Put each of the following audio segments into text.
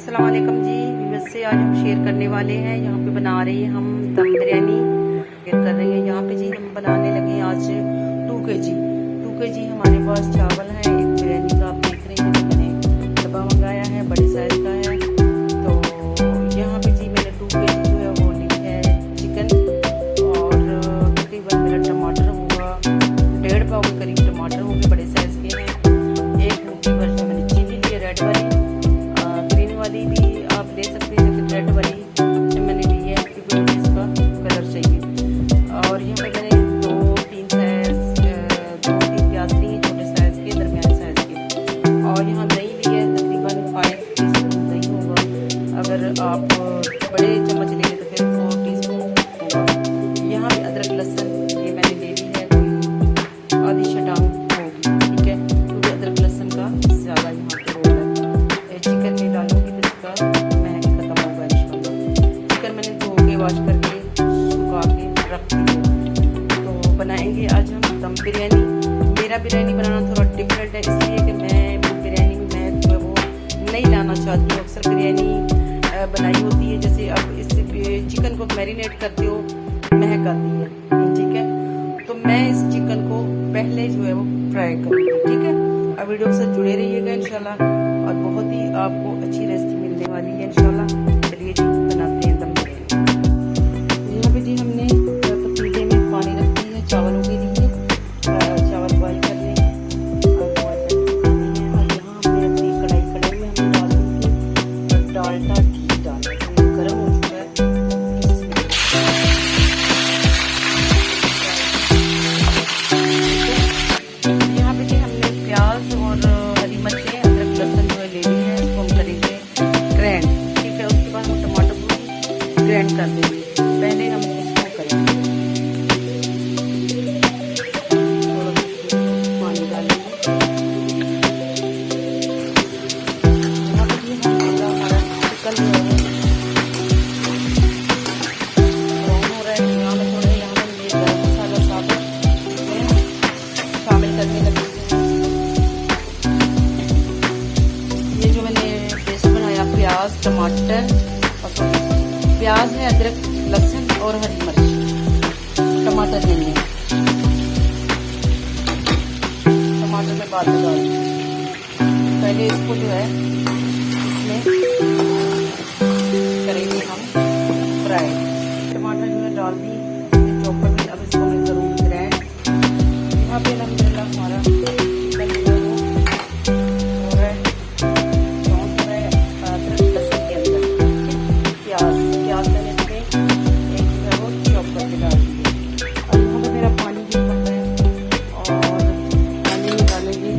अस्सलाम वालेकुम जी। वैसे आज हम शेयर करने वाले हैं, यहाँ पे बना रहे हैं हम दम बिरयानी शेयर कर रहे हैं। यहाँ पे जी हम बनाने लगे आज 2 kg हमारे पास चावल है। एक बिरयानी का आप देख रहे हैं, मैंने डब्बा मंगाया है, बड़े साइज का है। तो यहाँ पे जी मैंने 2 kg जो है वो ली है चिकन, और तकरीबन मेरा टमाटर हुआ 1.5 पाव के करीब टमाटर होंगे, बड़े साइज के हैं। एक मोटी वर्जन मैंने चिली ली है, रेड वाली, ग्रीन वाली भी आप ले सकते हैं, लेकिन रेड वाली मैंने ली है क्योंकि मुझे इसका कलर चाहिए। और यहाँ पे मैंने 2-3 प्याज ली हैं, छोटे साइज़ के, दरमियाने साइज़ के। और यहाँ दही ली है, तकरीबन 5 टीस्पून दही होगा। अगर आप बड़े चम्मच लेंगे तो फिर 4 टीस्पून होगा। यहाँ पे अदरक लहसुन ये मैंने ले ली है, कोई आधी शटान होगी, ठीक है, क्योंकि अदरक लहसुन का ज़्यादा यहाँ पे रोल है। चिकन में डालूंगी तो इसका महक खत्म होगा इंशाल्लाह। चिकन मैंने धो के वॉश करके सुखा के रख दी। तो बनाएंगे आज हम दम बिरयानी। मेरा बिरयानी बनाना थोड़ा डिफरेंट है, इसलिए कि मैं बिरयानी में मैं जो है वो नहीं लाना चाहती हूँ। अक्सर बिरयानी बनाई होती है, जैसे अब इस चिकन को मैरिनेट करते हो, महक आती है, ठीक है। तो मैं इस चिकन को पहले जो है वो फ्राई करूँगी, ठीक है। अब वीडियो से जुड़े रहिएगा इंशाल्लाह, और बहुत ही आपको अच्छी रेसिपी मिलने वाली है इंशाल्लाह। चलिए जी बनाते हैं दम बिरयानी। यहाँ पे जी हमने पतीले में पानी रख दी है चावलों के लिए, चावल बॉयल कर लें और यहाँ हमने अपनी कढ़ाई में हमने डाल दी डालडा घी डाला, तो गर्म हो चुका है। यहाँ पे जी हमने प्याज और हरी मिर्चें, अदरक लहसुन जो है ले ली है, इसको हम करेंगे ग्राइंड, ठीक है। उसके बाद हम टमाटर को ग्राइंड कर देंगे। पहले हम इसको करेंगे, थोड़ा पानी डालेंगे। यहाँ पे भी हमारा चिकन जो है ब्राउन हो रहा है। यहाँ में थोड़े यहाँ में ये गरम मसाला साबुत शामिल करने लगे। ये जो मैंने पेस्ट बनाया, प्याज, टमाटर, प्याज है, अदरक लहसुन और हरी मिर्च, टमाटर नहीं है, टमाटर में बाद में डाल पहले इसको जो है इसमें करेंगे हम फ्राई। टमाटर जो है डाल दी चॉपर में, अब इसको मैं करूँगी ग्राइंड। यहाँ पे अलहम्दुलिल्लाह हमारा चिकन जो है वो हो रहा है, ब्राउन हो रहा है अदरक लहसुन के अंदर। प्याज मैंने इसमें एक जो है वो चॉप करके डाल दी है। अब यहाँ पे मेरा पानी भी बन रहा है, और पानी में डालेंगे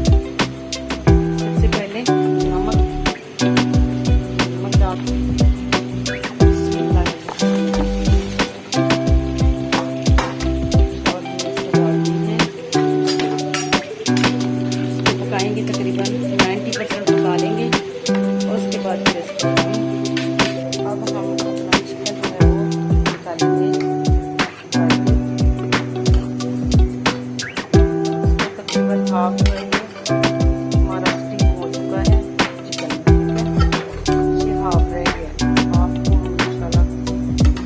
सबसे पहले नमक डाल पकाएंगे, तकरीबन 90% पका लेंगे, और उसके बाद फिर इसको अब हम अपना चिकन जो है वो निकालेंगे। तकरीबन हाफ जो है हमारा स्टीम हो चुका है चिकन, ये हाफ रह गया। हाफ को इंशाल्लाह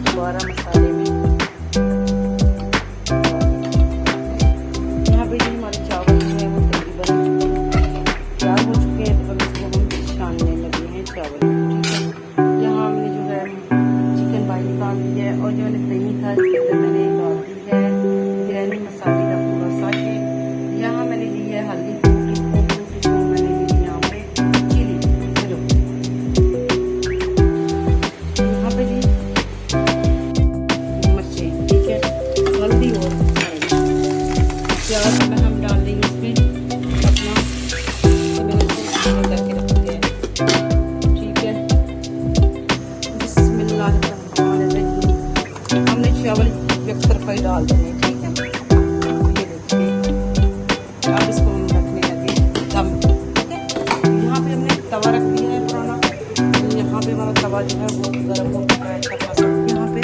दोबारा मसाले में यहाँ पे जी हमारे चावल जो है वो तकरीबन तैयार हो चुके हैं। तो इसको हम छानने लगे हैं चावल, ठीक है। यहाँ हमने जो है चिकन बाई निकाल दी है, और जो मैंने दही था इसके अंदर मैंने डाल दी है बिरयानी मसाले का पूरा साशे। यहाँ मैंने ली है हल्दी 2 टीस्पून मैंने ली है यहाँ पे चिली सिर्फ। यहाँ पे जी मिर्चें, ठीक है, हल्दी और प्याज में हम डाल देंगे इसमें अपना, करके रख दिया है, ठीक है। बिस्मिल्लाहिर्रहमानिर्रहीम। हमने चावल एक तरफा ही डाल देंगे, ठीक है। ये देखिए, अब इसको हम रखने लगे दम, ठीक है। यहाँ पे हमने तवा रख दिया है पुराना, यहाँ पे हमारा तवा जो है वो गर्म हो चुका है अच्छा खासा। यहाँ पे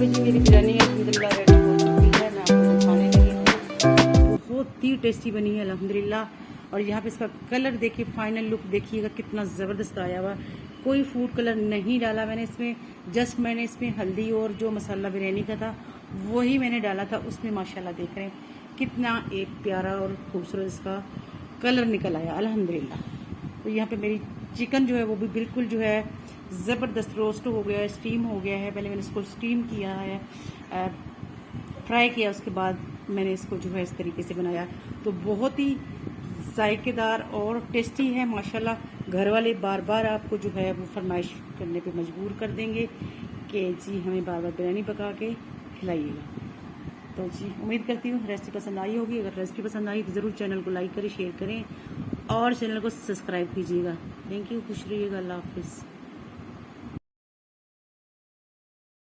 जी मेरी बिरयानी अल्हम्दुलिल्लाह रेडी हो चुकी है। मैं आपको दिखाने लगी हूँ। ही टेस्टी बनी है अल्हम्दुलिल्लाह। और यहाँ पे इसका कलर देखिए, फाइनल लुक देखिएगा कितना ज़बरदस्त आया हुआ। कोई फूड कलर नहीं डाला मैंने इसमें, जस्ट मैंने इसमें हल्दी और जो मसाला बिरयानी का था वही मैंने डाला था। उसमें माशाल्लाह देख रहे हैं कितना एक प्यारा और खूबसूरत इसका कलर निकल आया अल्हम्दुलिल्लाह। तो यहाँ पे मेरी चिकन जो है वो भी बिल्कुल जो है ज़बरदस्त रोस्ट हो गया है, स्टीम हो गया है। पहले मैंने इसको स्टीम किया है, फ्राई किया, उसके बाद मैंने इसको जो है इस तरीके से बनाया। तो बहुत ही जायकेदार और टेस्टी है माशाल्लाह। घर वाले बार बार आपको जो है वो फरमाइश करने पे मजबूर कर देंगे कि जी हमें बार बार बिरयानी पका के खिलाइएगा। तो जी उम्मीद करती हूँ रेसिपी पसंद आई होगी। अगर रेसिपी पसंद आई तो ज़रूर चैनल को लाइक करें, शेयर करें और चैनल को सब्सक्राइब कीजिएगा। थैंक यू, खुश रहिएगा, अल्लाह हाफिज़।